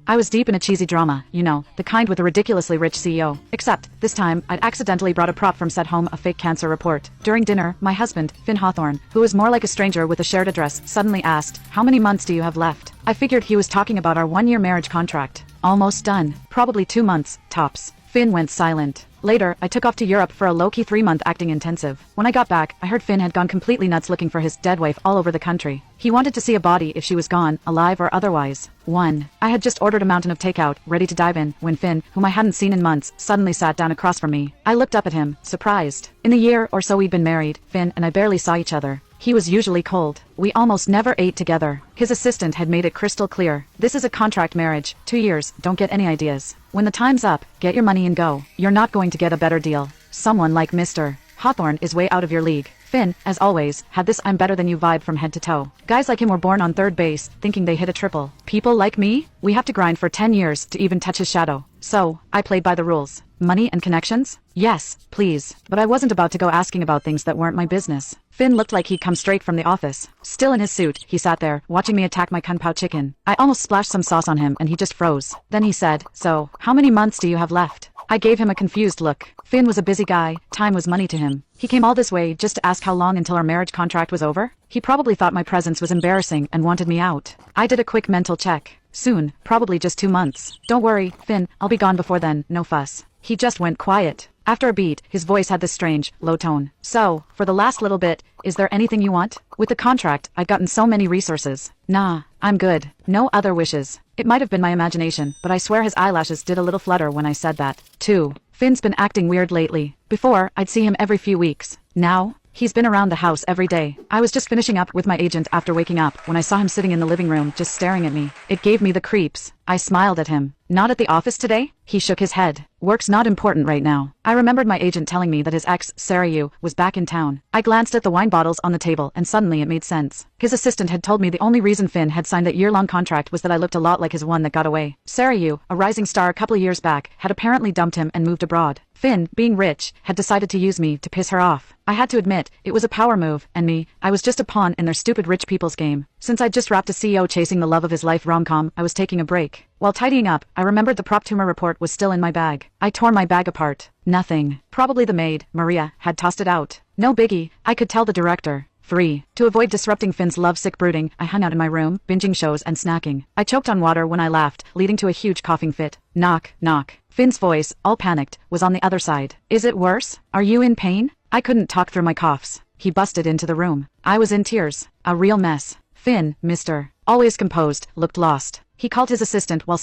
I was deep in a cheesy drama, you know, the kind with a ridiculously rich CEO. Except, this time, I'd accidentally brought a prop from set home, a fake cancer report. During dinner, my husband, Finn Hawthorne, who was more like a stranger with a shared address, suddenly asked, "How many months do you have left?" I figured he was talking about our one-year marriage contract. Almost done. Probably 2 months, tops. Finn went silent. Later, I took off to Europe for a low-key 3-month acting intensive. When I got back, I heard Finn had gone completely nuts looking for his dead wife all over the country. He wanted to see a body if she was gone, alive or otherwise. I had just ordered a mountain of takeout, ready to dive in, when Finn, whom I hadn't seen in months, suddenly sat down across from me. I looked up at him, surprised. In the year or so we'd been married, Finn and I barely saw each other. He was usually cold. We almost never ate together. His assistant had made it crystal clear. This is a contract marriage. 2 years, don't get any ideas. When the time's up, get your money and go. You're not going to get a better deal. Someone like Mr. Hawthorne is way out of your league. Finn, as always, had this I'm better than you vibe from head to toe. Guys like him were born on third base, thinking they hit a triple. People like me? We have to grind for 10 years to even touch his shadow. So, I played by the rules. Money and connections? Yes, please. But I wasn't about to go asking about things that weren't my business. Finn looked like he'd come straight from the office. Still in his suit, he sat there, watching me attack my kung pao chicken. I almost splashed some sauce on him and he just froze. Then he said, "So, how many months do you have left?" I gave him a confused look. Finn was a busy guy. Time was money to him. He came all this way just to ask how long until our marriage contract was over? He probably thought my presence was embarrassing and wanted me out. I did a quick mental check. Soon, probably just 2 months. Don't worry, Finn, I'll be gone before then, no fuss. He just went quiet. After a beat, his voice had this strange, low tone. "So, for the last little bit, is there anything you want?" With the contract, I'd gotten so many resources. Nah, I'm good. No other wishes. It might have been my imagination, but I swear his eyelashes did a little flutter when I said that. 2. Finn's been acting weird lately. Before, I'd see him every few weeks. Now, he's been around the house every day. I was just finishing up with my agent after waking up when I saw him sitting in the living room just staring at me. It gave me the creeps. I smiled at him. "Not at the office today?" He shook his head. "Work's not important right now." I remembered my agent telling me that his ex, Sarayu, was back in town. I glanced at the wine bottles on the table and suddenly it made sense. His assistant had told me the only reason Finn had signed that year-long contract was that I looked a lot like his one that got away. Sarayu, a rising star a couple of years back, had apparently dumped him and moved abroad. Finn, being rich, had decided to use me to piss her off. I had to admit, it was a power move, and me, I was just a pawn in their stupid rich people's game. Since I'd just wrapped a CEO chasing the love of his life rom-com, I was taking a break. While tidying up, I remembered the prop tumor report was still in my bag. I tore my bag apart. Nothing. Probably the maid, Maria, had tossed it out. No biggie, I could tell the director. 3. To avoid disrupting Finn's lovesick brooding, I hung out in my room, binging shows and snacking. I choked on water when I laughed, leading to a huge coughing fit. Knock, knock. Finn's voice, all panicked, was on the other side. "Is it worse? Are you in pain?" I couldn't talk through my coughs. He busted into the room. I was in tears. A real mess. Finn, Mr. Always composed, looked lost. He called his assistant while saying